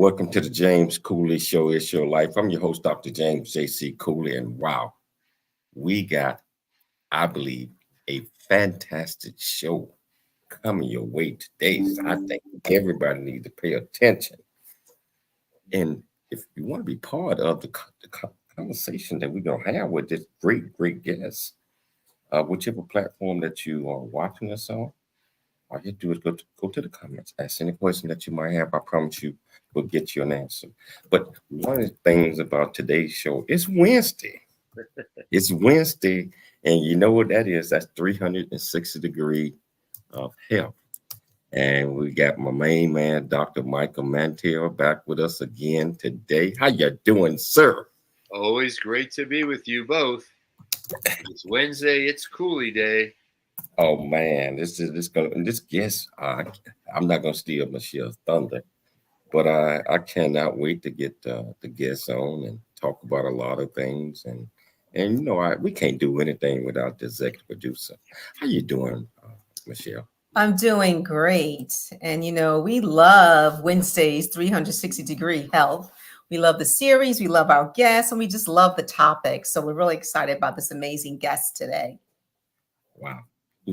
welcome to the James Cooley Show. It's your life. I'm your host, Dr. James J.C. Cooley, and wow, we got, I believe, a fantastic show coming your way today. So I think everybody needs to pay attention. And if you want to be part of the conversation that we're going to have with this great guest, whichever platform that you are watching us on, all you do is go to the comments, ask any question that you might have. I promise you we'll get you an answer. But one of the things about today's show, it's Wednesday. It's Wednesday, and you know what that is? That's 360-degree of health. And we got my main man, Dr. Michael Mantell, back with us again today. How you doing, sir? Always great to be with you both. It's Wednesday. It's Cooley Day. Oh man, this guest. I'm not gonna steal Michelle's thunder, but I cannot wait to get the guests on and talk about a lot of things. And we can't do anything without the executive producer. How you doing, Michelle? I'm doing great. And we love Wednesday's 360-degree health. We love the series, we love our guests, and we just love the topic. So we're really excited about this amazing guest today. Wow.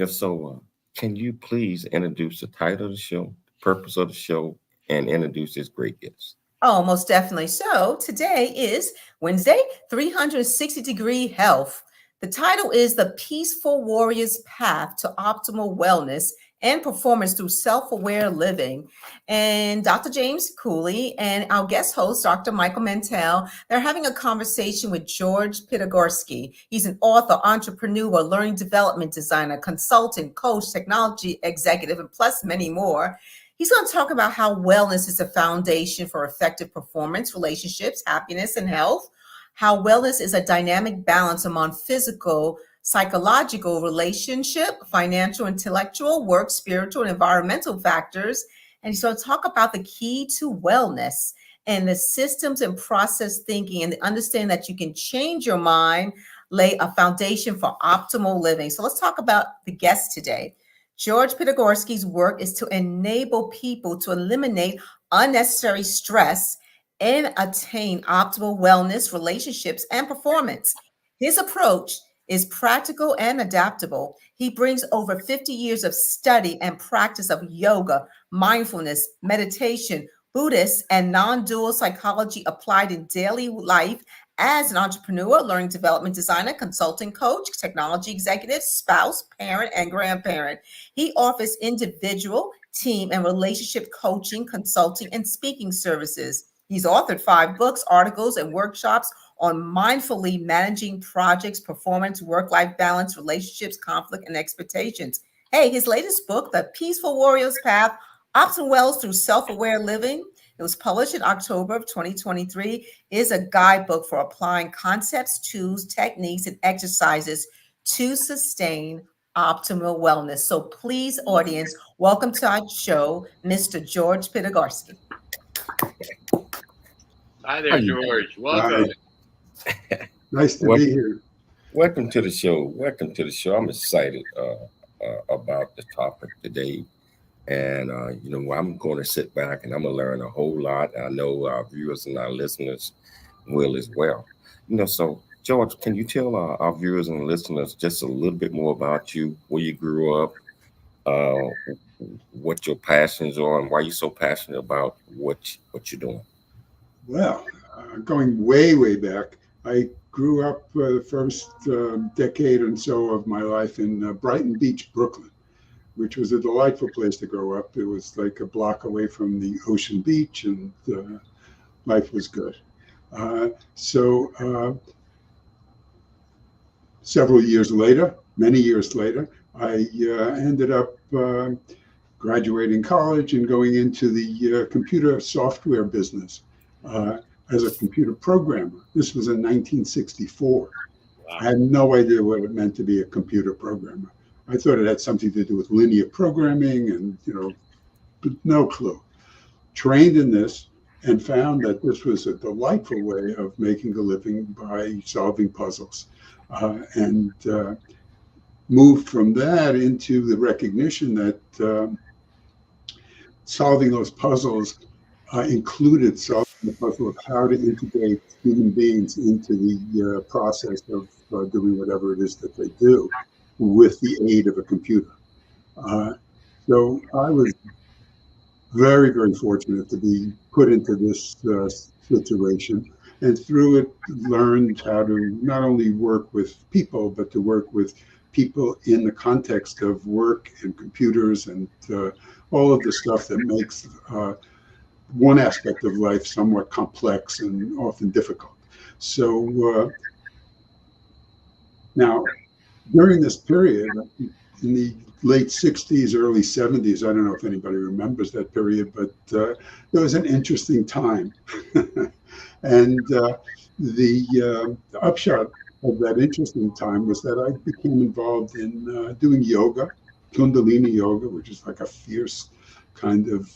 So can you please introduce the title of the show, the purpose of the show, and introduce this great guest? Oh, most definitely. So today is Wednesday, 360-degree health. The title is The Peaceful Warrior's Path to Optimal Wellness and Performance Through Self-Aware Living. And Dr. James Cooley and our guest host, Dr. Michael Mantell, they're having a conversation with George Pitagorsky. He's an author, entrepreneur, learning development designer, consultant, coach, technology executive, and plus many more. He's going to talk about how wellness is a foundation for effective performance, relationships, happiness, and health. How wellness is a dynamic balance among physical, psychological, relationship, financial, intellectual, work, spiritual, and environmental factors. And he's going to talk about the key to wellness and the systems and process thinking and the understanding that you can change your mind, lay a foundation for optimal living. So let's talk about the guest today. George Pitagorsky's work is to enable people to eliminate unnecessary stress and attain optimal wellness, relationships, and performance. His approach is practical and adaptable. He brings over 50 years of study and practice of yoga, mindfulness, meditation, Buddhist, and non-dual psychology applied in daily life as an entrepreneur, learning development designer, consulting coach, technology executive, spouse, parent, and grandparent. He offers individual, team, and relationship coaching, consulting, and speaking services. He's authored 5 books, articles, and workshops on mindfully managing projects, performance, work-life balance, relationships, conflict, and expectations. Hey, his latest book, The Peaceful Warrior's Path, Optimal Wellness Through Self-Aware Living, it was published in October of 2023, is a guidebook for applying concepts, tools, techniques, and exercises to sustain optimal wellness. So please, audience, welcome to our show, Mr. George Pitagorsky. Hi there, George. Welcome. Nice to be here. Welcome to the show. Welcome to the show. I'm excited about the topic today. And, I'm going to sit back and I'm going to learn a whole lot. I know our viewers and our listeners will as well. So, George, can you tell our viewers and listeners just a little bit more about you, where you grew up, what your passions are, and why you're so passionate about what you're doing? Well, going way back, I grew up the first decade and so of my life in Brighton Beach, Brooklyn, which was a delightful place to grow up. It was like a block away from the ocean beach, and life was good. Several years later, many years later, I ended up graduating college and going into the computer software business as a computer programmer. This was in 1964. Wow. I had no idea what it meant to be a computer programmer. I thought it had something to do with linear programming and, but no clue. Trained in this and found that this was a delightful way of making a living by solving puzzles. And moved from that into the recognition that solving those puzzles included solving the puzzle of how to integrate human beings into the process of doing whatever it is that they do with the aid of a computer. So I was very, very fortunate to be put into this situation, and through it learned how to not only work with people, but to work with people in the context of work and computers and all of the stuff that makes one aspect of life somewhat complex and often difficult. So now, during this period, in the late 60s, early 70s, I don't know if anybody remembers that period, but it was an interesting time. And the upshot of that interesting time was that I became involved in doing yoga, Kundalini yoga, which is like a fierce kind of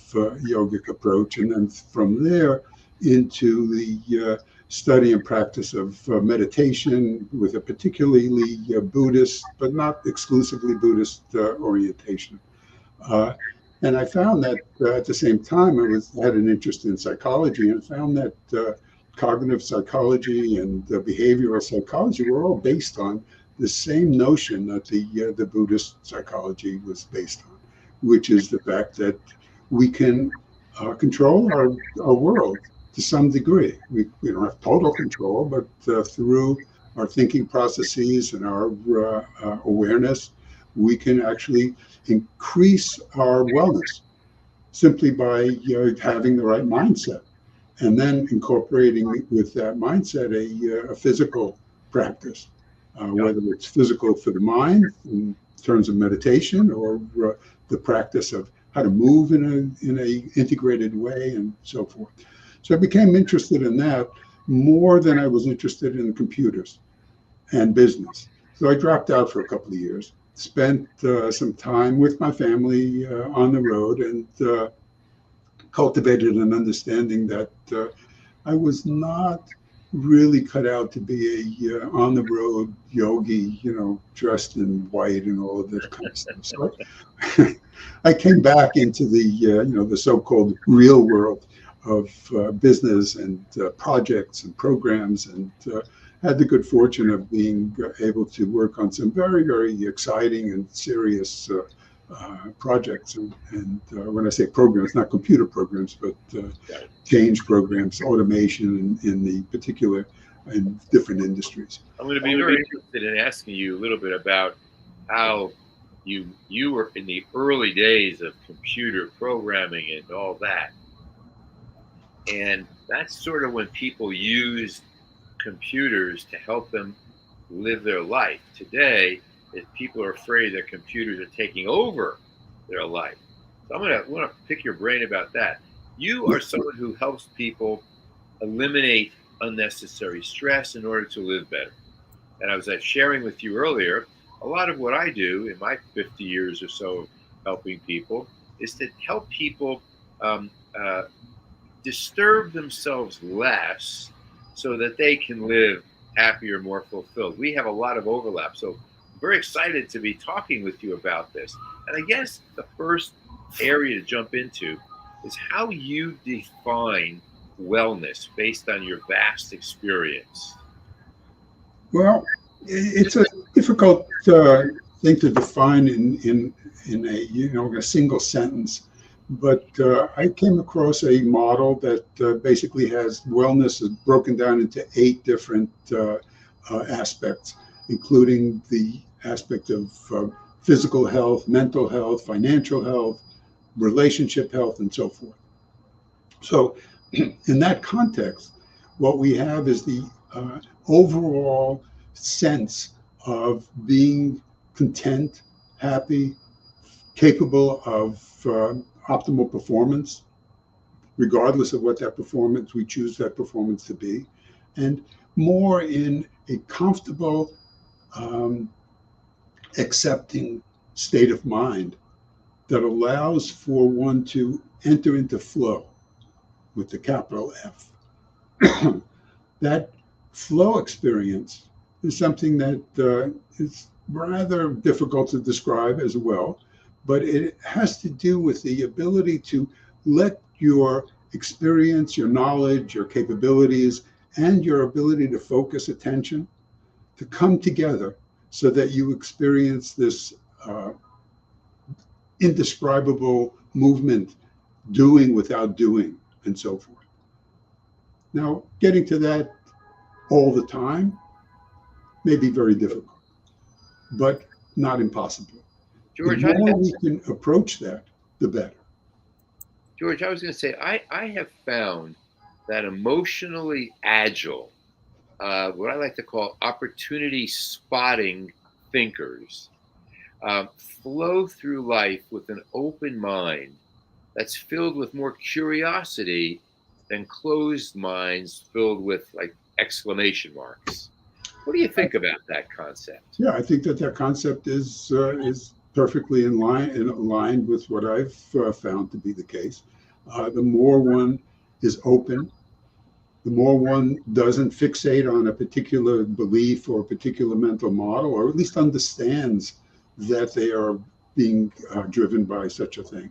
yogic approach. And then from there into the study and practice of meditation with a particularly Buddhist, but not exclusively Buddhist orientation. And I found that at the same time, I had an interest in psychology, and found that cognitive psychology and behavioral psychology were all based on the same notion that the Buddhist psychology was based on, which is the fact that we can control our world to some degree. We don't have total control, but through our thinking processes and our awareness, we can actually increase our wellness simply by having the right mindset, and then incorporating with that mindset a physical practice, whether it's physical for the mind in terms of meditation, or the practice of how to move in a integrated way and so forth. So I became interested in that more than I was interested in computers and business. So I dropped out for a couple of years, spent some time with my family on the road, and cultivated an understanding that I was not really cut out to be a on the road yogi, dressed in white and all of that kind of stuff. So I came back into the so-called real world of business and projects and programs, and had the good fortune of being able to work on some very, very exciting and serious projects. And when I say programs, not computer programs, but change programs, automation in the particular in different industries. I'm going to be very interested in asking you a little bit about how you were in the early days of computer programming and all that. And that's sort of when people used computers to help them live their life. Today, if people are afraid that computers are taking over their life. So I want to pick your brain about that. You are someone who helps people eliminate unnecessary stress in order to live better. And I was sharing with you earlier, a lot of what I do in my 50 years or so of helping people is to help people disturb themselves less so that they can live happier, more fulfilled. We have a lot of overlap. So I'm very excited to be talking with you about this. And I guess the first area to jump into is how you define wellness based on your vast experience. Well, it's a difficult thing to define in a single sentence. But I came across a model that basically has wellness is broken down into 8 different aspects, including the aspect of physical health, mental health, financial health, relationship health, and so forth. So in that context, what we have is the overall sense of being content, happy, capable of optimal performance, regardless of what that performance, we choose that performance to be, and more in a comfortable, accepting state of mind that allows for one to enter into flow with the capital F. That flow experience is something that is rather difficult to describe as well, but it has to do with the ability to let your experience, your knowledge, your capabilities, and your ability to focus attention to come together so that you experience this indescribable movement, doing without doing, and so forth. Now, getting to that all the time may be very difficult, but not impossible. George, The more we can approach that, the better. George, I was going to say, I have found that emotionally agile, what I like to call opportunity spotting thinkers, flow through life with an open mind that's filled with more curiosity than closed minds filled with like exclamation marks. What do you think about that concept? Yeah, I think that concept is perfectly aligned with what I've found to be the case. The more one is open, the more one doesn't fixate on a particular belief or a particular mental model, or at least understands that they are being driven by such a thing,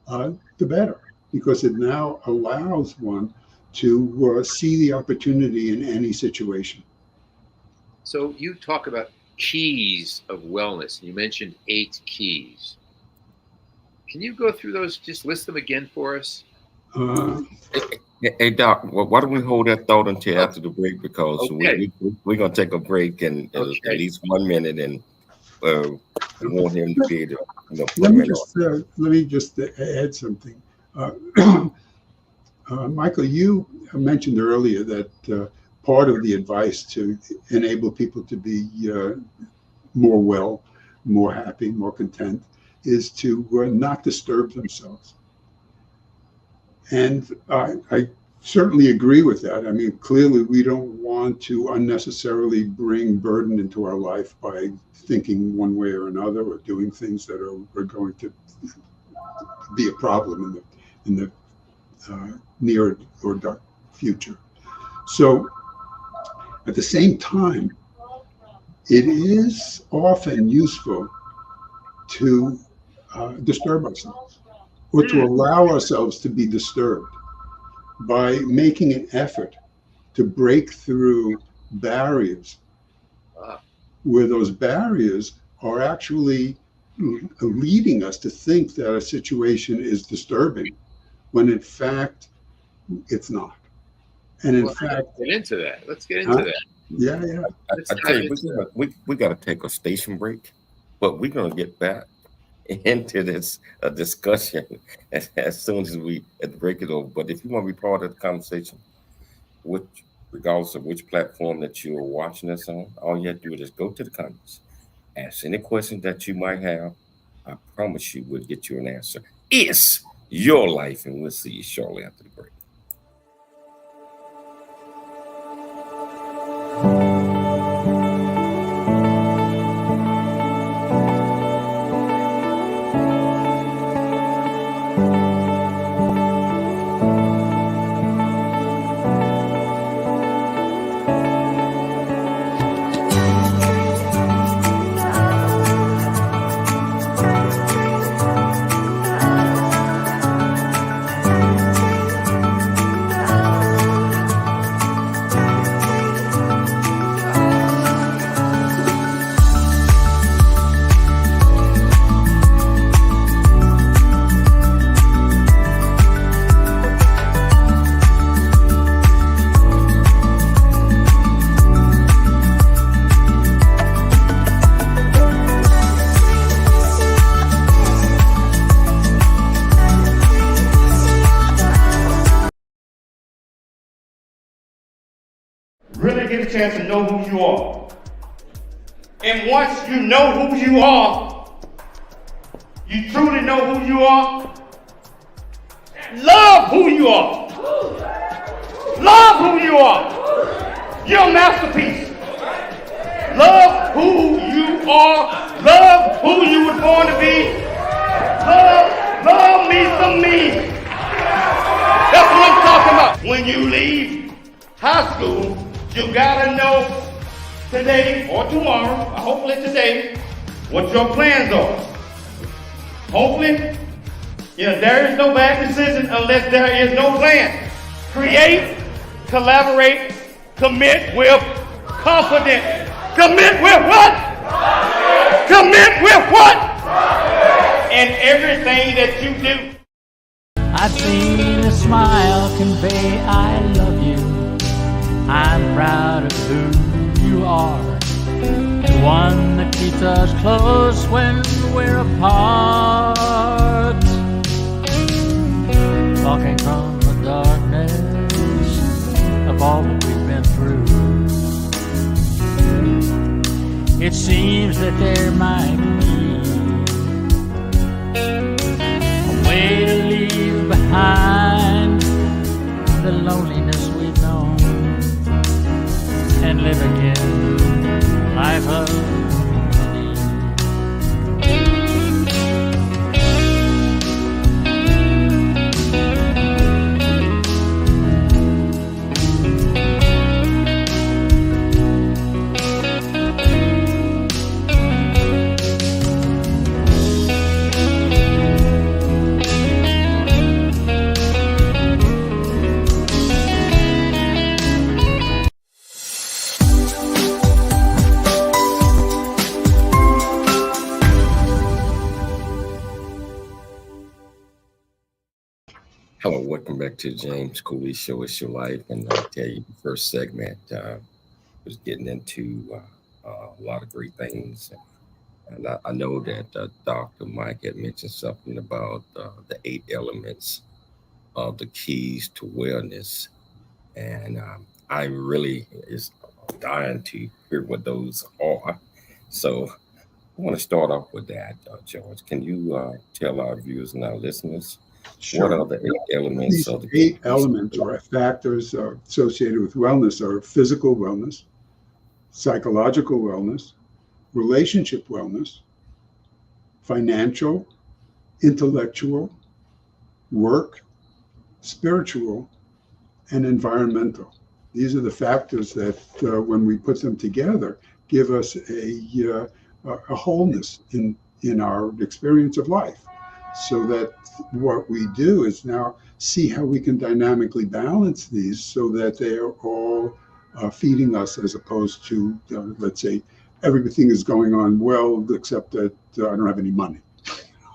the better, because it now allows one to see the opportunity in any situation. So you talk about keys of wellness. You mentioned 8 keys. Can you go through those? Just list them again for us. Hey, Doc, why don't we hold that thought until after the break? Because Okay. we're going to take a break in at least 1 minute, and we want him to be able to let me just add something. Michael, you mentioned earlier that part of the advice to enable people to be more well, more happy, more content is to not disturb themselves. And I certainly agree with that. I mean, clearly we don't want to unnecessarily bring burden into our life by thinking one way or another, or doing things that are going to be a problem in the near or dark future. So at the same time, it is often useful to disturb ourselves, or to allow ourselves to be disturbed by making an effort to break through barriers, where those barriers are actually leading us to think that a situation is disturbing, when in fact it's not. And in fact, get into that. Let's get into that. Yeah. I tell you, we got to take a station break, but we're going to get back into this discussion as soon as we break it over. But if you want to be part of the conversation, regardless of which platform that you're watching us on, all you have to do is go to the comments, ask any questions that you might have. I promise you we'll get you an answer. It's your life, and we'll see you shortly after the break. Really get a chance to know who you are. And once you know who you are, you truly know who you are, love who you are. Love who you are. You're a masterpiece. Love who you are. Love who you were born to be. Love me some me. That's what I'm talking about. When you leave high school, you gotta know today or tomorrow, hopefully today, what your plans are. Hopefully, There is no bad decision unless there is no plan. Create, collaborate, commit with confidence. Commit with what? Commit with what? In everything that you do. I've seen a smile convey I love you. I'm proud of who you are. The one that keeps us close when we're apart. Walking from the darkness of all that we've been through. It seems that there might be a way to leave behind the loneliness we've known and live again life of Hello, welcome back to James Cooley Show. It's Your Life. And I'll tell you, the first segment was getting into a lot of great things. And I know that Dr. Mike had mentioned something about the 8 elements of the keys to wellness. And I really is dying to hear what those are. So I want to start off with that, George. Can you tell our viewers and our listeners what are the 8 elements? These of the 8 elements or factors associated with wellness are physical wellness, psychological wellness, relationship wellness, financial, intellectual, work, spiritual, and environmental. These are the factors that, when we put them together, give us a wholeness in our experience of life. So that what we do is now see how we can dynamically balance these so that they are all feeding us, as opposed to, let's say, everything is going on well, except that I don't have any money.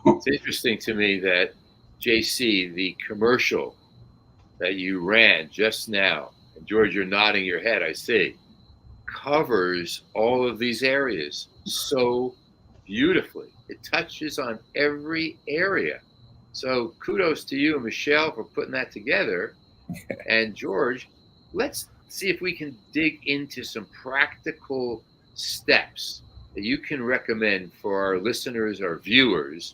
It's interesting to me that, JC, the commercial that you ran just now, and George, you're nodding your head, I see, covers all of these areas so beautifully. It touches on every area. So kudos to you and Michelle for putting that together. And George, let's see if we can dig into some practical steps that you can recommend for our listeners, our viewers,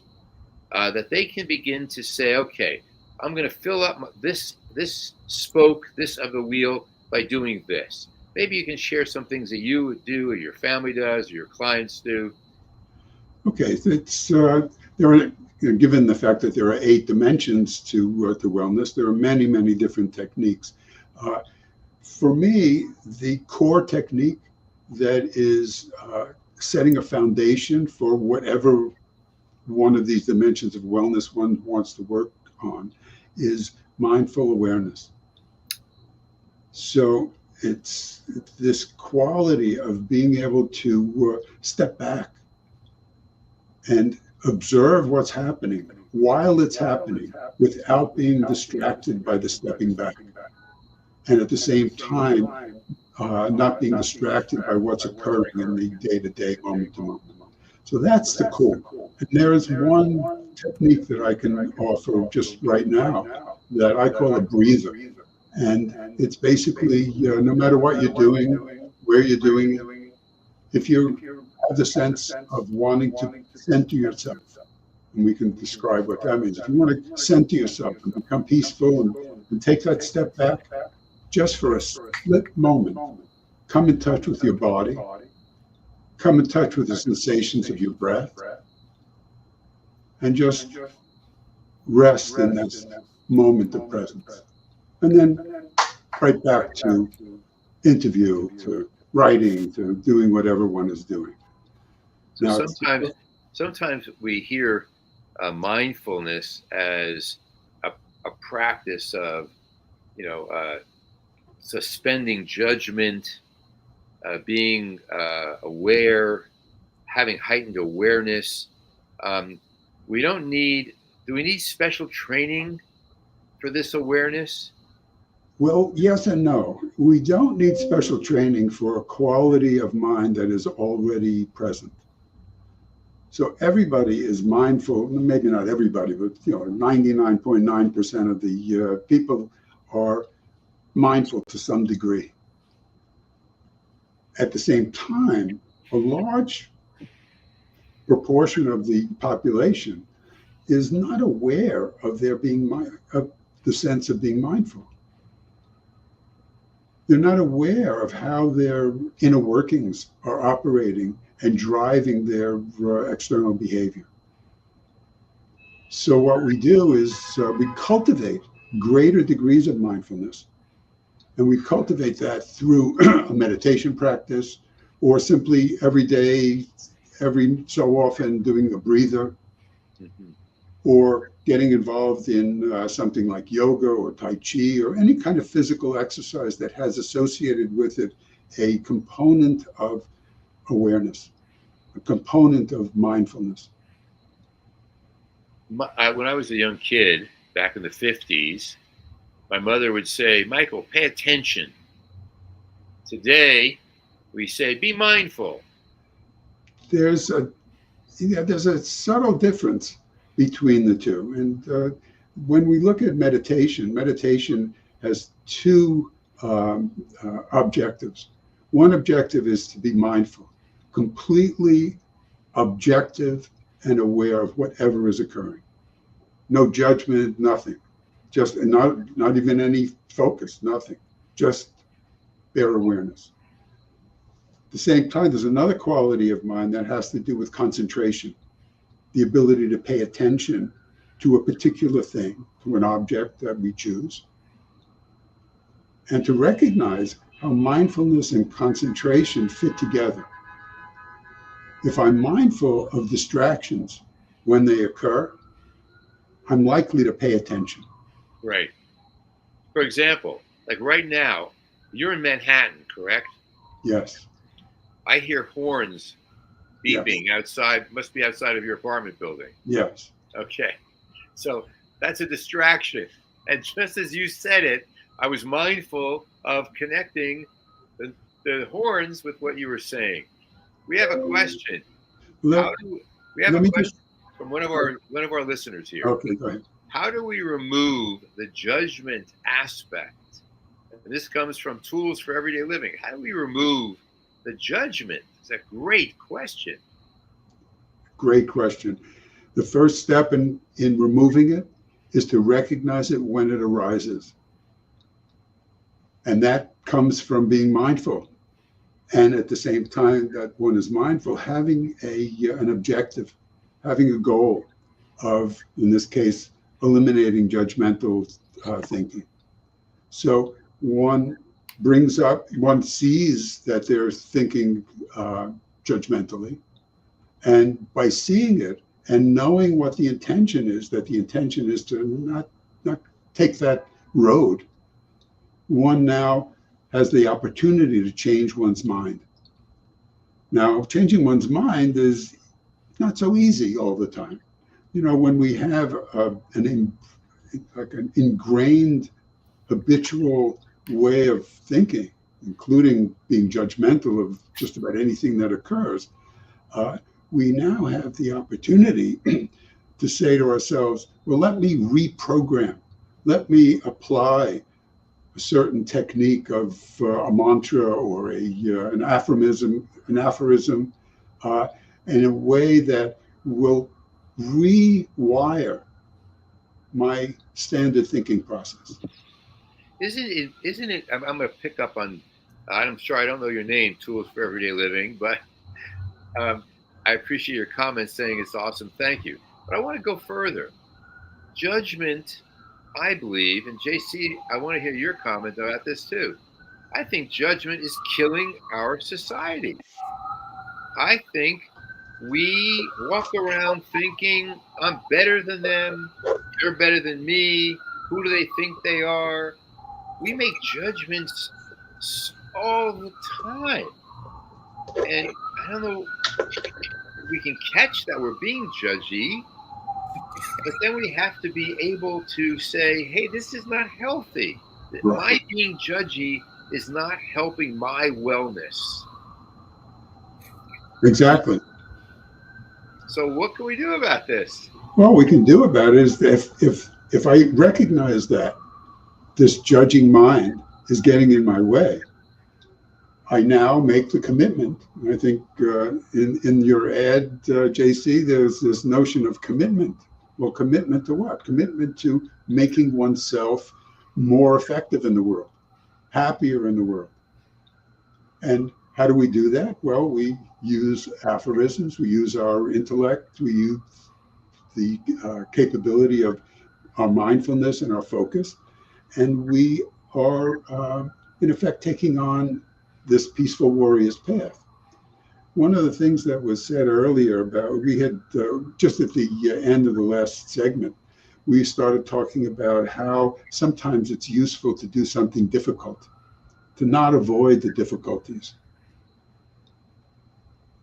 that they can begin to say, okay, I'm going to fill up this spoke, this of the wheel by doing this. Maybe you can share some things that you would do, or your family does, or your clients do. Okay, it's there are, given the fact that there are 8 dimensions to wellness, there are many, many different techniques. For me, the core technique that is setting a foundation for whatever one of these dimensions of wellness one wants to work on is mindful awareness. So it's this quality of being able to step back and observe what's happening while it's happening without being distracted by the stepping back. And at the same time, not being distracted by what's occurring in the day-to-day, moment-to-moment. So that's the core. And there is one technique that I can offer just right now that I call a breather. And it's basically, no matter what you're doing, where you're doing it, if you have the sense of wanting to center yourself, and we can describe what that means. If you want to center yourself and become peaceful and take that step back, just for a split moment, come in touch with your body, come in touch with the sensations of your breath, and just rest in this moment of presence. And then right back to interview, to writing, to doing whatever one is doing. So sometimes we hear mindfulness as a practice of, suspending judgment, being aware, having heightened awareness. We don't need, do we need special training for this awareness? Well, yes and no. We don't need special training for a quality of mind that is already present. So everybody is mindful, maybe not everybody, but 99.9% of the people are mindful to some degree. At the same time, a large proportion of the population is not aware of their of the sense of being mindful. They're not aware of how their inner workings are operating and driving their external behavior. So what we do is we cultivate greater degrees of mindfulness, and we cultivate that through a meditation practice, or simply every day, every so often doing a breather, or getting involved in something like yoga or Tai Chi or any kind of physical exercise that has associated with it a component of awareness, a component of mindfulness. When I was a young kid back in the 50s, my mother would say, Michael, pay attention. Today, we say, be mindful. There's a subtle difference between the two. And when we look at meditation, meditation has two objectives. One objective is to be mindful, completely objective and aware of whatever is occurring. No judgment, nothing. Just not even any focus, nothing. Just bare awareness. At the same time, there's another quality of mind that has to do with concentration, the ability to pay attention to a particular thing, to an object that we choose, and to recognize how mindfulness and concentration fit together. If I'm mindful of distractions when they occur, I'm likely to pay attention. Right. For example, like right now, you're in Manhattan, correct? Yes. I hear horns beeping outside, must be outside of your apartment building. Yes. Okay. So that's a distraction. And just as you said it, I was mindful of connecting the horns with what you were saying. We have a question. We have a question from one of our listeners here. Okay, go ahead. How do we remove the judgment aspect? And this comes from Tools for Everyday Living. How do we remove the judgment? It's a great question. Great question. The first step in removing it is to recognize it when it arises. And that comes from being mindful. And at the same time that one is mindful, having an objective, having a goal of, in this case, eliminating judgmental thinking. So one sees that they're thinking judgmentally. And by seeing it and knowing what the intention is, that the intention is to not take that road, one now has the opportunity to change one's mind. Now, changing one's mind is not so easy all the time. When we have an ingrained habitual way of thinking, including being judgmental of just about anything that occurs, we now have the opportunity to say to ourselves, well, let me reprogram. Let me apply a certain technique of a mantra or an aphorism in a way that will rewire my standard thinking process. Isn't it, I'm going to pick up on, I'm sure I don't know your name, Tools for Everyday Living, but I appreciate your comments saying it's awesome. Thank you. But I want to go further. Judgment, I believe, and JC, I want to hear your comment about this too. I think judgment is killing our society. I think we walk around thinking, I'm better than them, you're better than me, who do they think they are? We make judgments all the time. And I don't know if we can catch that we're being judgy, but then we have to be able to say, hey, this is not healthy. Right. My being judgy is not helping my wellness. Exactly. So what can we do about this? Well, we can do about it is if I recognize that this judging mind is getting in my way, I now make the commitment. I think in your ad, JC, there's this notion of commitment. Well, commitment to what? Commitment to making oneself more effective in the world, happier in the world. And how do we do that? Well, we use aphorisms, we use our intellect, we use the capability of our mindfulness and our focus. And we are, in effect, taking on this peaceful warrior's path. One of the things that was said earlier about, we had just at the end of the last segment, we started talking about how sometimes it's useful to do something difficult, to not avoid the difficulties.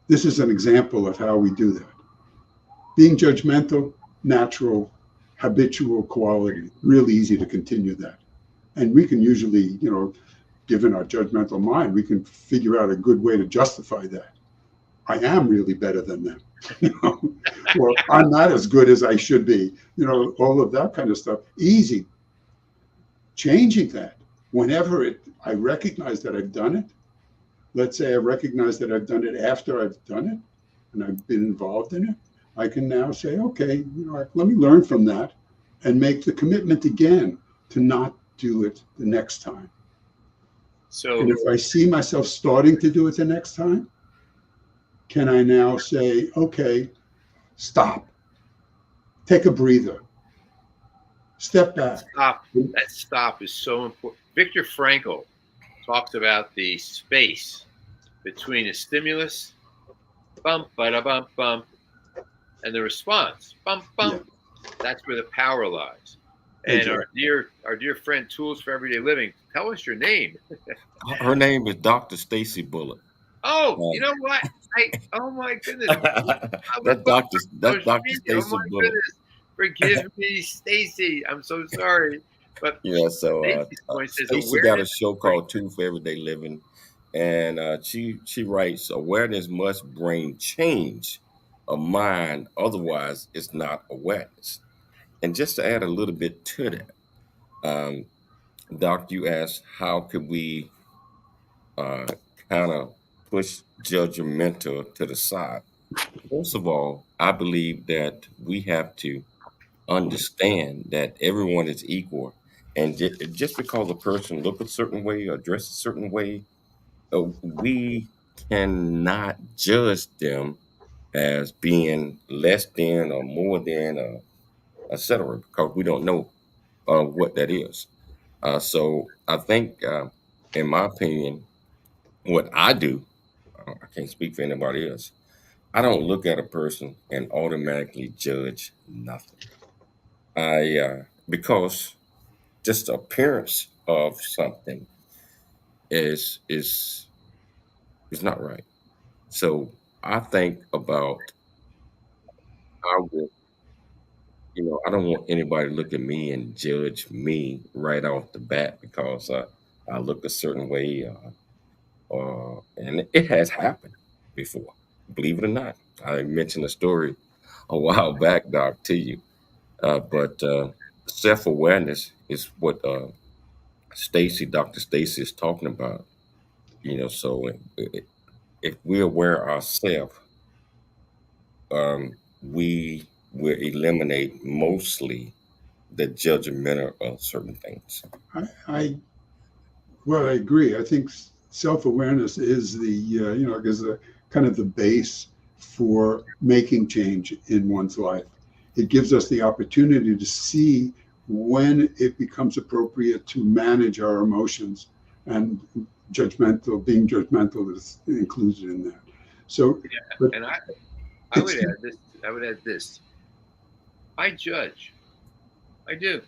This is an example of how we do that. Being judgmental, natural, habitual quality, real easy to continue that. And we can usually, given our judgmental mind, we can figure out a good way to justify that. I am really better than them, or I'm not as good as I should be, all of that kind of stuff. Easy. Changing that whenever I recognize that I've done it. Let's say I recognize that I've done it after I've done it and I've been involved in it. I can now say, okay, let me learn from that and make the commitment again to not do it the next time. So, and if I see myself starting to do it the next time, can I now say, okay, stop, take a breather, step back. Stop. That stop is so important. Viktor Frankl talks about the space between a stimulus, bump, bada bump, bump, and the response, bump, bump. Yeah. That's where the power lies. And exactly. our dear friend, Tools for Everyday Living, tell us your name. Her name is Dr. Stacy Bullock. Oh, you know what? Oh my goodness. That's Dr. Stacy Oh my Bullock. goodness. Forgive me, Stacy. I'm so sorry. But yeah, so Stacy got a show called Tools for Everyday Living, and she writes, awareness must bring change of mind, otherwise it's not awareness. And just to add a little bit to that, Doc, you asked how could we kind of push judgmental to the side. First of all, I believe that we have to understand that everyone is equal, and just because a person look a certain way or dress a certain way, we cannot judge them as being less than or more than, etc., because we don't know what that is. So I think, in my opinion, what I do, I can't speak for anybody else. I don't look at a person and automatically judge nothing. Because just the appearance of something is not right. So I think about how would I don't want anybody to look at me and judge me right off the bat because I look a certain way, and it has happened before. Believe it or not, I mentioned a story a while back, Doc, to you. But self-awareness is what Dr. Stacy is talking about. So if we're aware ourselves, we will eliminate mostly the judgmental of certain things. I agree. I think self-awareness is is kind of the base for making change in one's life. It gives us the opportunity to see when it becomes appropriate to manage our emotions, and being judgmental is included in that. So, yeah, I would add this. I judge. I do.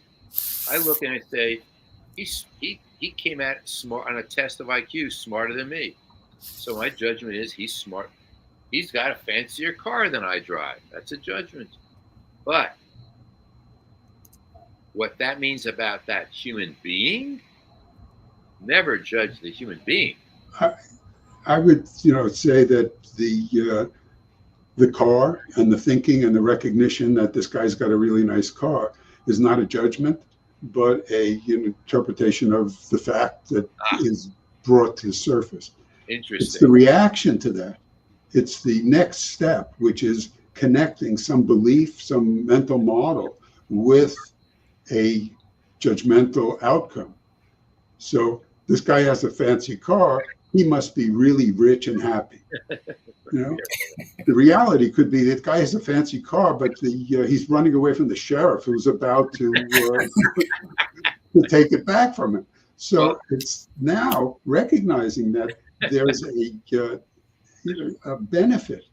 I look and I say, he came at smart on a test of IQ, smarter than me. So my judgment is he's smart. He's got a fancier car than I drive. That's a judgment. But what that means about that human being, never judge the human being. I would, say that the car and the thinking and the recognition that this guy's got a really nice car is not a judgment, but an interpretation of the fact that is brought to the surface. Interesting. It's the reaction to that. It's the next step, which is connecting some belief, some mental model with a judgmental outcome. So this guy has a fancy car, he must be really rich and happy. The reality could be that guy has a fancy car, but he's running away from the sheriff who's about to take it back from him. So it's now recognizing that there's a benefit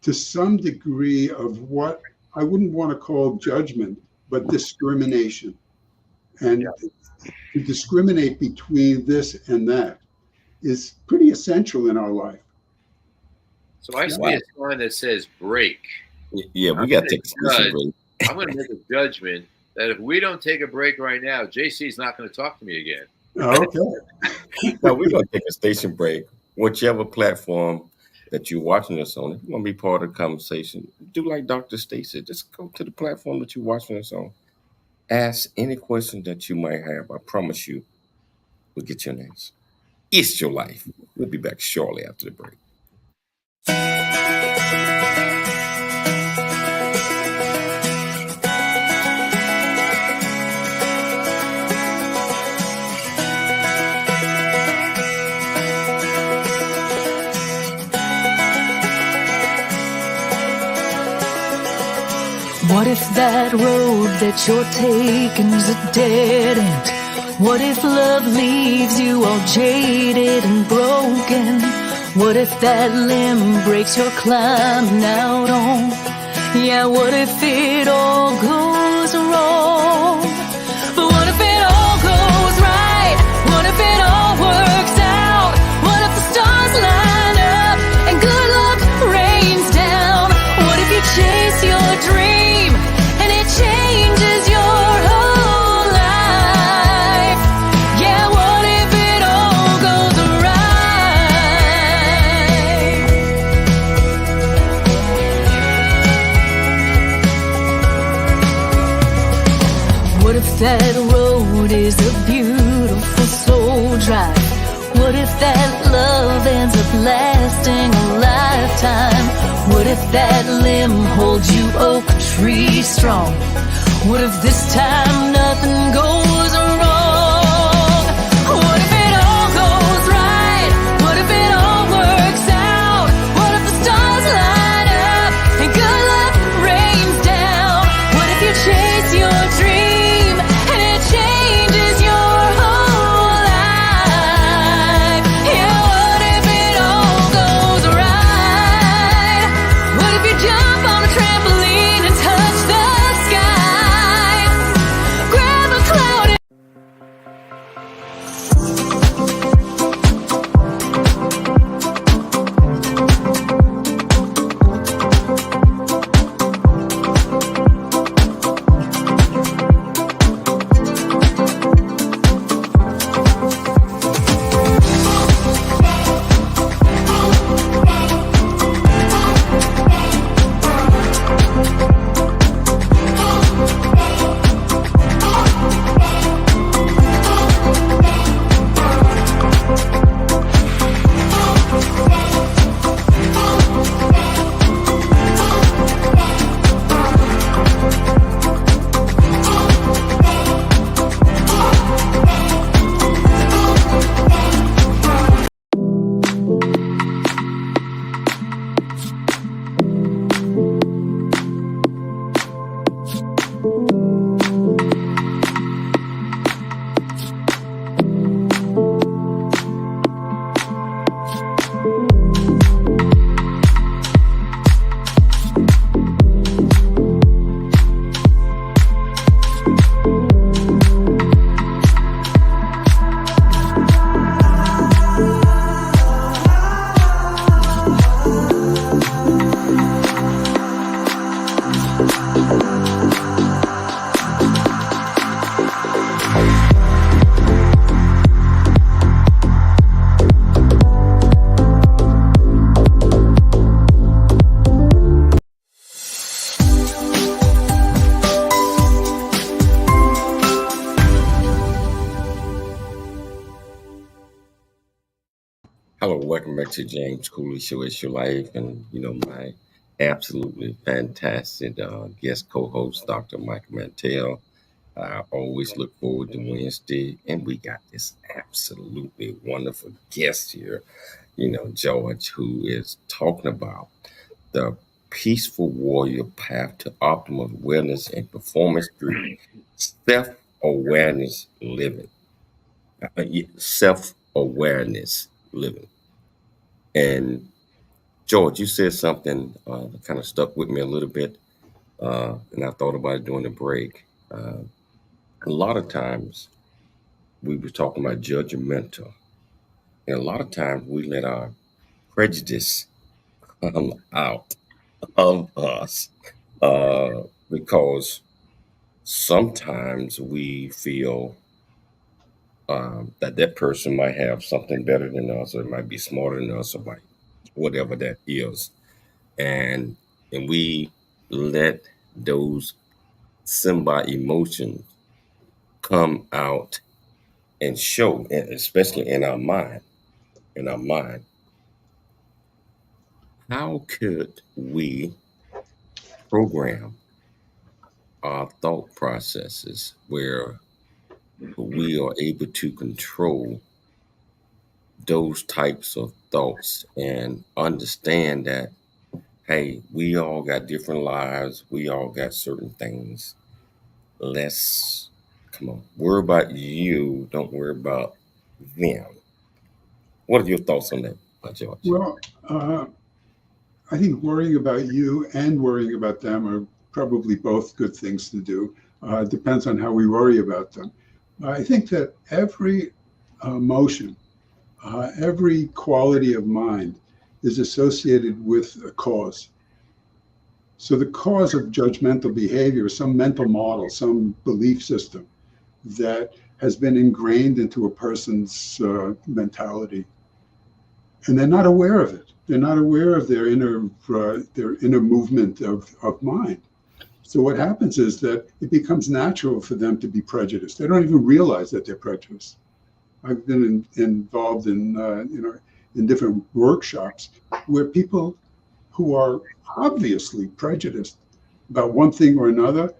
to some degree of what I wouldn't want to call judgment, but discrimination. And to discriminate between this and that is pretty essential in our life. So I see a sign that says break. Yeah, we got to take a break. I'm going to make a judgment that if we don't take a break right now, JC's not going to talk to me again. Okay. Now we're going to take a station break. Whichever platform that you're watching us on, if you want to be part of the conversation, do like Dr. Stacy. Just go to the platform that you're watching us on. Ask any question that you might have. I promise you, we'll get you an answer. It's your life. We'll be back shortly after the break. What if that road that you're taking's a dead end? What if love leaves you all jaded and broken? What if that limb breaks you're climbing out on? Yeah, what if it all goes wrong? But what if it all goes right? What if it all works out? What if the stars line up and good luck rains down? What if you chase your dream and it changes your whole life? Yeah, what if it all goes right? What if that road is a beautiful soul drive? What if that love ends up lasting a lifetime? What if that limb holds you oak tree strong? What if this time nothing goes wrong? What if it all goes right? What if it all works out? What if the stars line up and good luck rains down? What if you chase your dream and it changes your whole life? Yeah, what if it all goes right? What if you jump on a trampoline and touch the sky? Grab a cloud and Hello, welcome back to James Cooley Show. It's your life, and my absolutely fantastic guest co-host, Dr. Michael Mantell. I always look forward to Wednesday, and we got this absolutely wonderful guest here, George, who is talking about the peaceful warrior path to optimal wellness and performance through self-awareness living. Self-awareness living. And George, you said something that kind of stuck with me a little bit, and I thought about it during the break. A lot of times we were talking about judgmental, and a lot of times we let our prejudice come out of us because sometimes we feel that that person might have something better than us, or might be smarter than us, or might whatever that is, and we let those symbiote emotions come out and show, and especially in our mind. In our mind, how could we program our thought processes where we are able to control those types of thoughts and understand that, hey, we all got different lives, we all got certain things. Let's come on, worry about you, don't worry about them. What are your thoughts on that, George? Well, I think worrying about you and worrying about them are probably both good things to do. Depends on how we worry about them. I think that every emotion, every quality of mind is associated with a cause. So the cause of judgmental behavior is some mental model, some belief system that has been ingrained into a person's mentality, and they're not aware of it. They're not aware of their inner movement of mind. So what happens is that it becomes natural for them to be prejudiced. They don't even realize that they're prejudiced. I've been involved in in different workshops where people who are obviously prejudiced about one thing or another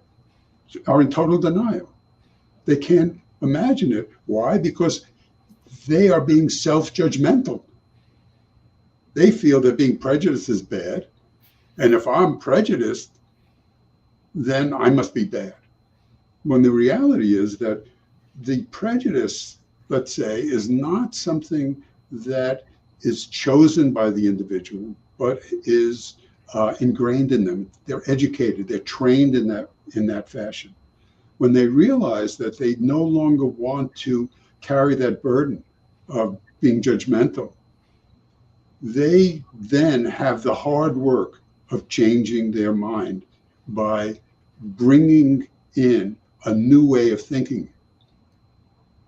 are in total denial. They can't imagine it. Why? Because they are being self-judgmental. They feel that being prejudiced is bad. And if I'm prejudiced, then I must be bad. When the reality is that the prejudice, let's say, is not something that is chosen by the individual, but is ingrained in them. They're educated, they're trained in that fashion. When they realize that they no longer want to carry that burden of being judgmental, they then have the hard work of changing their mind by bringing in a new way of thinking.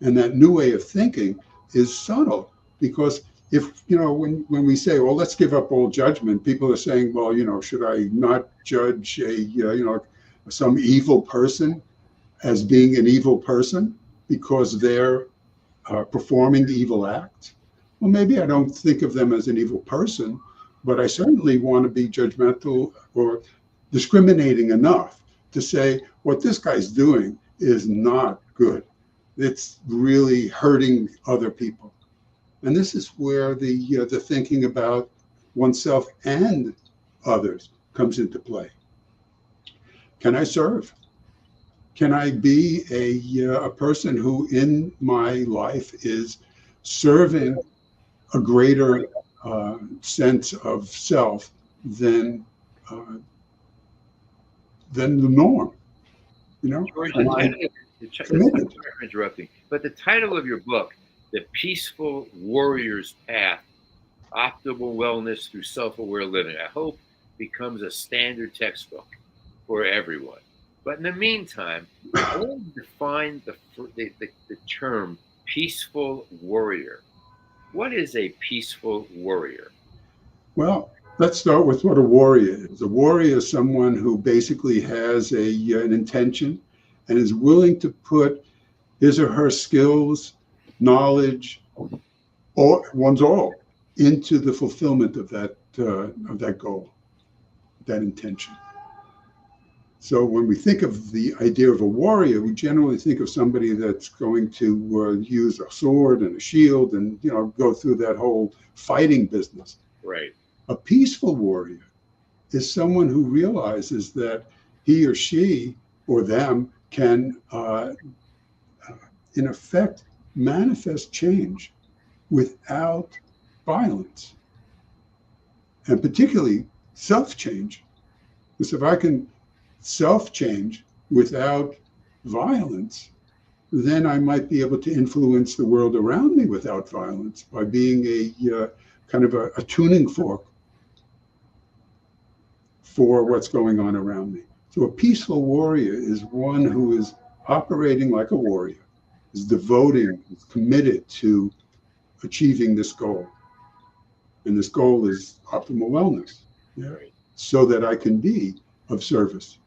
And that new way of thinking is subtle, because if, when we say, well, let's give up all judgment, people are saying, well, should I not judge some evil person as being an evil person because they're performing evil acts? Well, maybe I don't think of them as an evil person, but I certainly want to be judgmental or discriminating enough to say what this guy's doing is not good. It's really hurting other people. And this is where the thinking about oneself and others comes into play. Can I serve? Can I be a person who in my life is serving a greater sense of self than the norm? George, Am I committed? sorry for interrupting, but the title of your book, The Peaceful Warrior's Path, Optimal Wellness Through Self-Aware Living, I hope becomes a standard textbook for everyone. But in the meantime, I want to define the term peaceful warrior. What is a peaceful warrior? Well, let's start with what a warrior is. A warrior is someone who basically has an intention and is willing to put his or her skills, knowledge, or one's all into the fulfillment of that goal, that intention. So when we think of the idea of a warrior, we generally think of somebody that's going to use a sword and a shield and go through that whole fighting business. Right. A peaceful warrior is someone who realizes that he or she or them can, in effect, manifest change without violence, and particularly self-change. Because if I can self-change without violence, then I might be able to influence the world around me without violence by being a kind of a tuning fork for what's going on around me. So a peaceful warrior is one who is operating like a warrior, is devoting, is committed to achieving this goal. And this goal is optimal wellness, Right. so that I can be of service.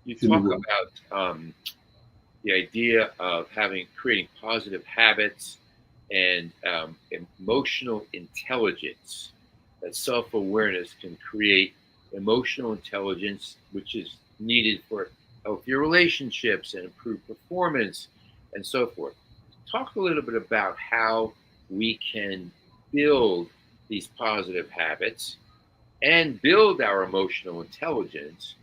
You in the talk world. about the idea of creating positive habits and emotional intelligence. That self-awareness can create emotional intelligence, which is needed for healthier relationships and improved performance and so forth. Talk a little bit about how we can build these positive habits and build our emotional intelligence,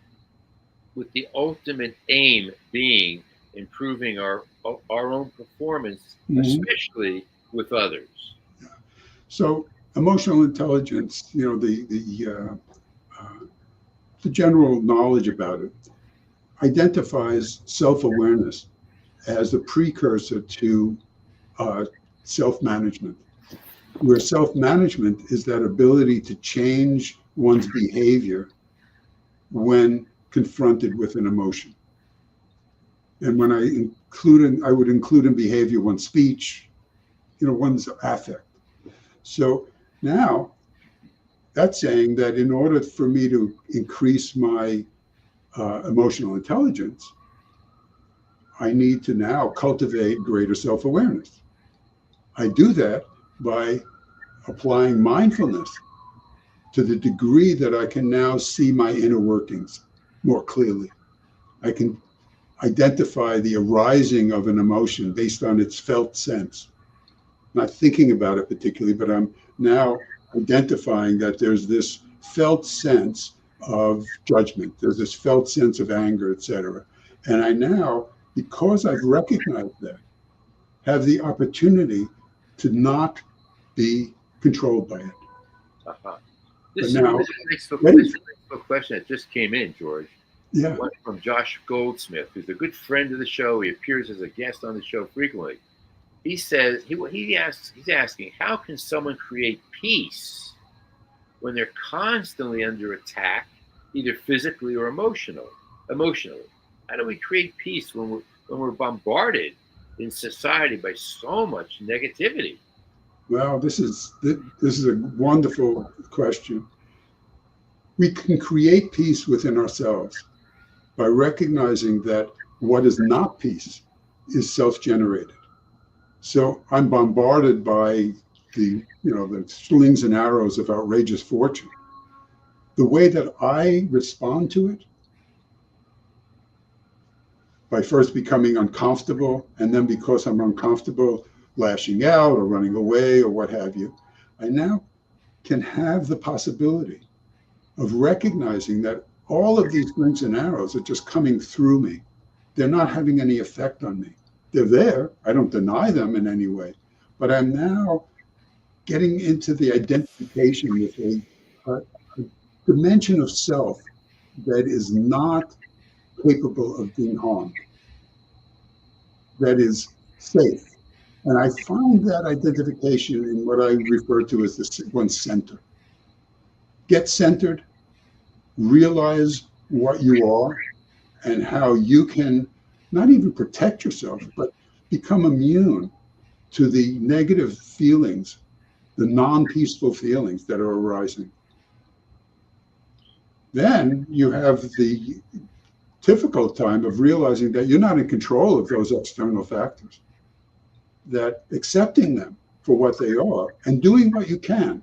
with the ultimate aim being improving our own performance, especially with others. So emotional intelligence, the general knowledge about it identifies self-awareness as a precursor to self-management, where self-management is that ability to change one's behavior when confronted with an emotion. And when I would include in behavior one's speech, one's affect. So now that's saying that in order for me to increase my emotional intelligence, I need to now cultivate greater self-awareness. I do that by applying mindfulness to the degree that I can now see my inner workings more clearly. I can identify the arising of an emotion based on its felt sense. Not thinking about it particularly, but I'm now identifying that there's this felt sense of judgment, there's this felt sense of anger, etc. And I now, because I've recognized that, have the opportunity to not be controlled by it. Uh-huh. But This now- is a question that just came in, George. Yeah. One from Josh Goldsmith, who's a good friend of the show. He appears as a guest on the show frequently. He says he's asking, how can someone create peace when they're constantly under attack, either physically or emotionally? How do we create peace when we're bombarded in society by so much negativity? Well, this is a wonderful question. We can create peace within ourselves by recognizing that what is not peace is self-generated. So I'm bombarded by the slings and arrows of outrageous fortune. The way that I respond to it, by first becoming uncomfortable, and then because I'm uncomfortable, lashing out or running away or what have you, I now can have the possibility of recognizing that all of these slings and arrows are just coming through me. They're not having any effect on me. They're there. I don't deny them in any way, but I'm now getting into the identification with a dimension of self that is not capable of being harmed, that is safe. And I find that identification in what I refer to as one's center. Get centered, realize what you are and how you can not even protect yourself, but become immune to the negative feelings, the non-peaceful feelings that are arising. Then you have the difficult time of realizing that you're not in control of those external factors, that accepting them for what they are and doing what you can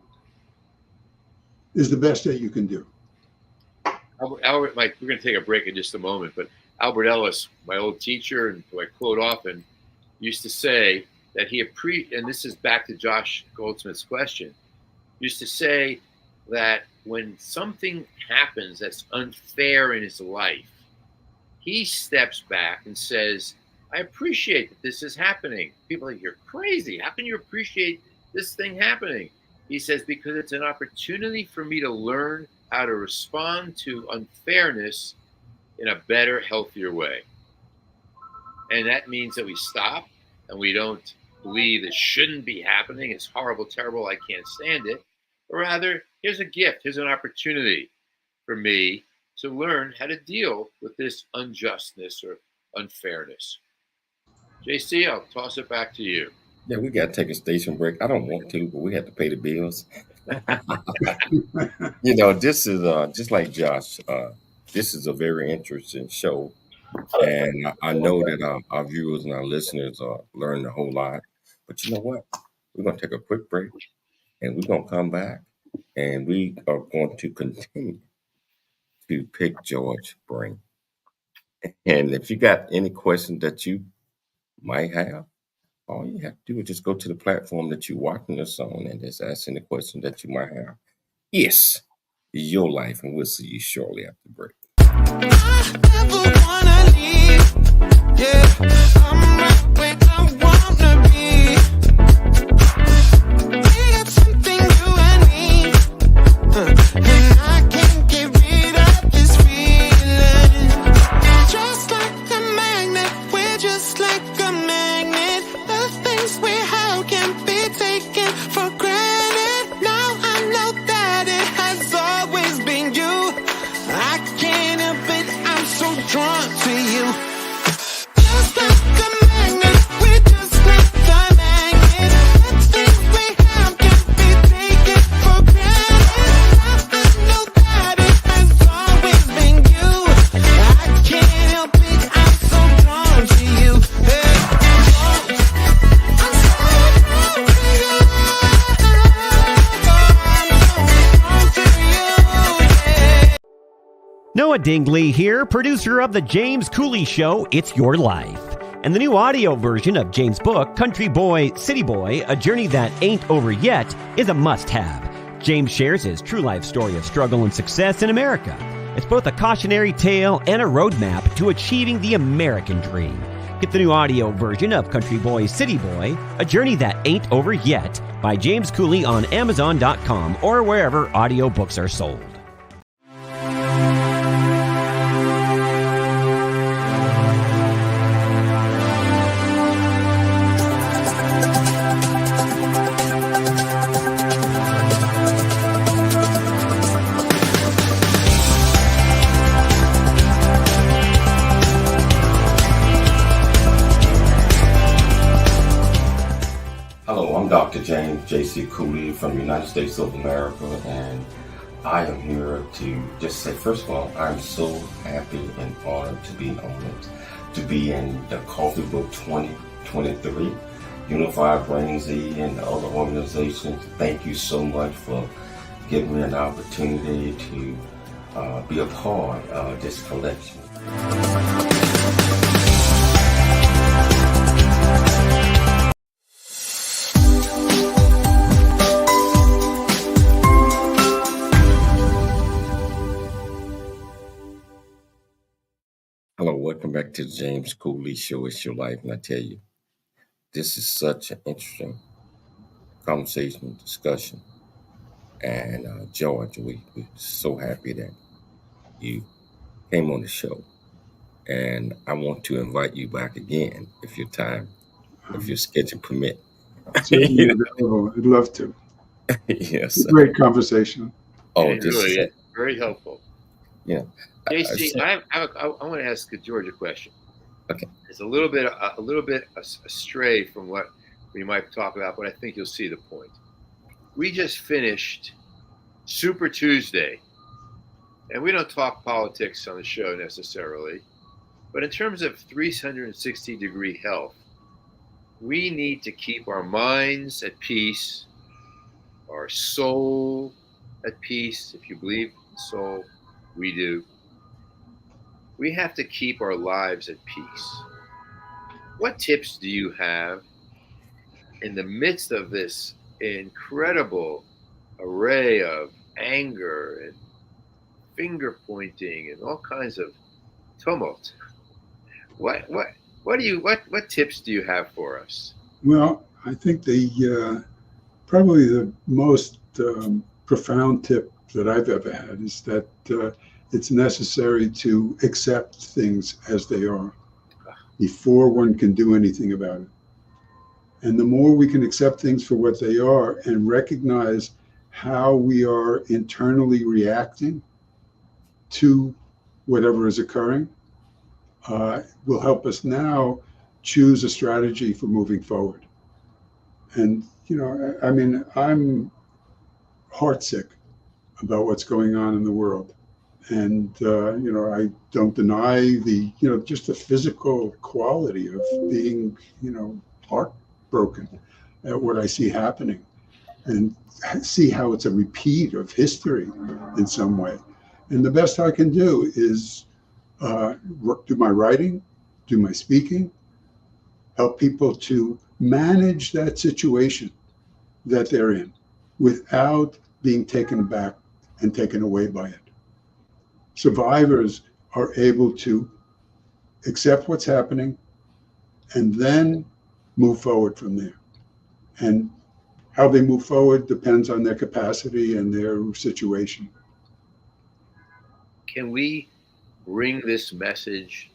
is the best that you can do. Albert, Mike, we're going to take a break in just a moment, but Albert Ellis, my old teacher, and who I quote often, used to say that and this is back to Josh Goldsmith's question, used to say that when something happens that's unfair in his life, he steps back and says, I appreciate that this is happening. People are like, you're crazy. How can you appreciate this thing happening? He says, because it's an opportunity for me to learn how to respond to unfairness in a better, healthier way. And that means that we stop and we don't believe it shouldn't be happening. It's horrible, terrible. I can't stand it. Or rather, here's a gift. Here's an opportunity for me to learn how to deal with this unjustness or unfairness. JC, I'll toss it back to you. Yeah, we got to take a station break. I don't want to, but we have to pay the bills. This is just like Josh. This is a very interesting show, and I know that our viewers and our listeners are learning a whole lot. But you know what? We're going to take a quick break, and we're going to come back, and we are going to continue to pick George brain. And if you got any questions that you might have, all you have to do is just go to the platform that you're watching us on and just ask any question that you might have. Yes, your life, and we'll see you shortly after the break. I never wanna leave. Yeah, I'm right where I wanna be. We got something you and me, and I can't get rid of this feeling. Just like a magnet, we're just like a magnet. The things we have can't be taken for granted. Now I know that it has always been you. I can't help it, I'm so drawn to you. Just like a magnet, we're just like a magnet. The things we have can't be taken for granted. I know that it has always been you. I can't help it, I'm so drawn to you. Hey, I'm so drawn to you. I'm so drawn to you. Yeah. Noah Dingley here, producer of The James Cooley Show, It's Your Life. And the new audio version of James' book, Country Boy, City Boy, A Journey That Ain't Over Yet, is a must-have. James shares his true life story of struggle and success in America. It's both a cautionary tale and a roadmap to achieving the American dream. Get the new audio version of Country Boy, City Boy, A Journey That Ain't Over Yet by James Cooley on Amazon.com or wherever audiobooks are sold. Hello, I'm Dr. James J.C. Cooley from the United States of America, and I am here to just say, first of all, I'm so happy and honored to be to be in the Coffee Book 2023, Unified Brain Z and the other organizations. Thank you so much for giving me an opportunity to be a part of this collection. Hello, welcome back to the James Cooley Show, It's Your Life. And I tell you, this is such an interesting conversation, discussion. And George, we're so happy that you came on the show. And I want to invite you back again if your schedule permit. Certainly available. I'd love to. Yes. It's a great conversation. Oh, It this really is is very helpful. yeah. JC, I want to ask George a question. Okay. It's a little bit astray from what we might talk about, but I think you'll see the point. We just finished Super Tuesday, and we don't talk politics on the show necessarily, but in terms of 360-degree health, we need to keep our minds at peace, our soul at peace, if you believe in soul, we do, we have to keep our lives at peace. What tips do you have in the midst of this incredible array of anger and finger pointing and all kinds of tumult? What what tips do you have for us? Well, I think the probably the most profound tip that I've ever had is that it's necessary to accept things as they are before one can do anything about it. And the more we can accept things for what they are and recognize how we are internally reacting to whatever is occurring, will help us now choose a strategy for moving forward. And, I mean, I'm heartsick about what's going on in the world. And, I don't deny just the physical quality of being, heartbroken at what I see happening and see how it's a repeat of history in some way. And the best I can do is do my writing, do my speaking, help people to manage that situation that they're in without being taken aback and taken away by it. Survivors are able to accept what's happening and then move forward from there. And how they move forward depends on their capacity and their situation. Can we bring this message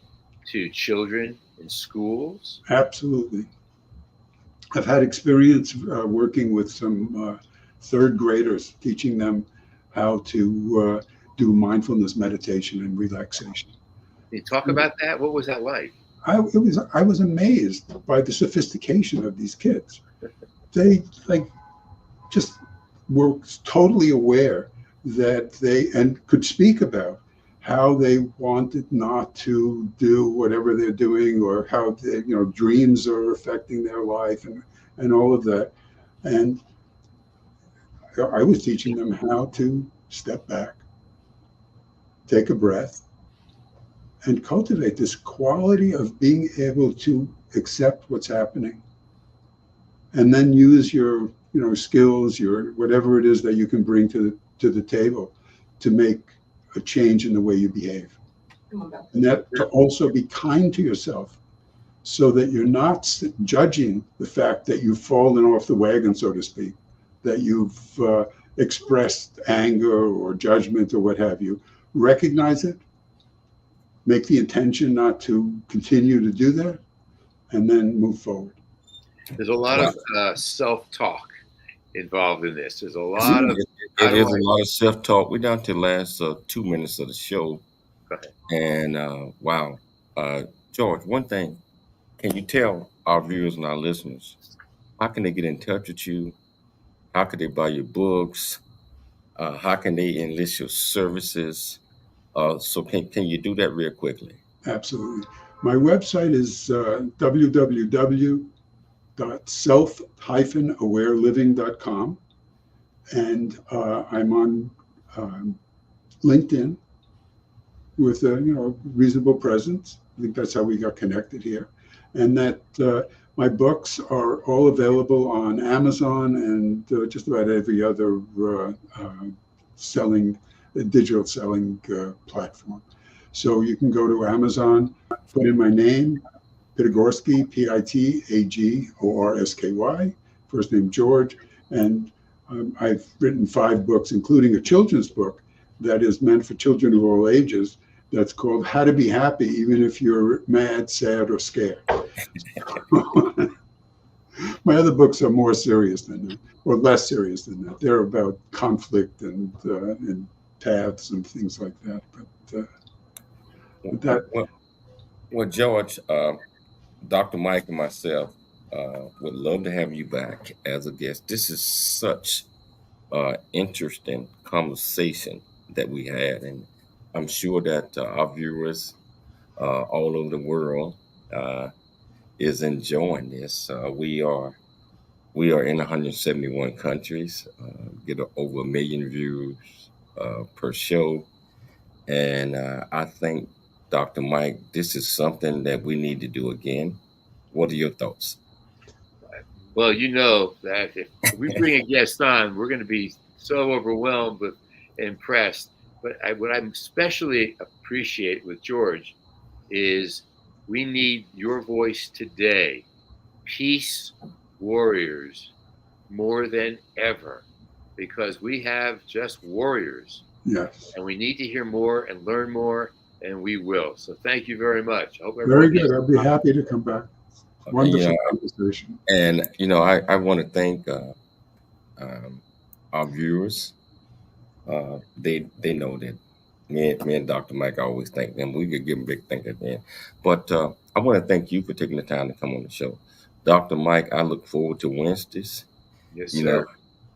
to children in schools? Absolutely. I've had experience working with some third graders, teaching them how to do mindfulness meditation and relaxation. Can you talk about that? What was that like? I was amazed by the sophistication of these kids. They just were totally aware that they and could speak about how they wanted not to do whatever they're doing, or how dreams are affecting their life and all of that. And I was teaching them how to step back, take a breath, and cultivate this quality of being able to accept what's happening, and then use your skills, your whatever it is that you can bring to the table to make a change in the way you behave. And that to also be kind to yourself, so that you're not judging the fact that you've fallen off the wagon, so to speak, that you've expressed anger or judgment or what have you. Recognize it, make the intention not to continue to do that, and then move forward. There's a lot of self-talk involved in this. There's a lot of it is a lot of self-talk. We're down to the last 2 minutes of the show. Go ahead. And wow, George, one thing, can you tell our viewers and our listeners, how can they get in touch with you? How can they buy your books? How can they enlist your services? So can you do that real quickly? Absolutely. My website is www.self-awareliving.com, and I'm on LinkedIn with a reasonable presence. I think that's how we got connected here. And that my books are all available on Amazon and just about every other digital selling platform. So you can go to Amazon, put in my name, Pitagorsky, Pitagorsky, first name George, and I've written 5 books, including a children's book that is meant for children of all ages. That's called How to Be Happy Even If You're Mad, Sad, or Scared. My other books are more serious than that, or less serious than that. They're about conflict and paths and things like that. Well, George, Dr. Mike and myself would love to have you back as a guest. This is such interesting conversation that we had, and I'm sure that our viewers all over the world is enjoying this. We are We are in 171 countries, get over 1 million views per show. And I think, Dr. Mike, this is something that we need to do again. What are your thoughts? Well, you know that if we bring a guest on, we're going to be so overwhelmed with impressed. But what I especially appreciate with George is we need your voice today, peace warriors, more than ever, because we have just warriors, Yes. and we need to hear more and learn more, and we will. So thank you very much. I hope Very everyone good. I'll be happy to come back. Wonderful conversation. And I want to thank our viewers. They know that me and Dr. Mike always thank them. We could give them a big thank at the end. But I want to thank you for taking the time to come on the show. Dr. Mike, I look forward to Wednesdays. Yes, You sir. know,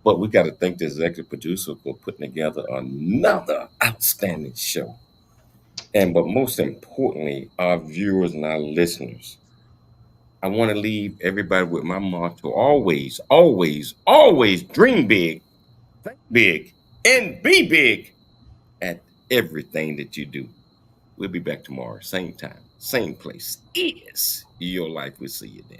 but we got to thank the executive producer for putting together another outstanding show. But most importantly, our viewers and our listeners. I want to leave everybody with my motto: always, always, always dream big, think big, and be big at everything that you do. We'll be back tomorrow, same time, same place. Is your life. We'll see you then.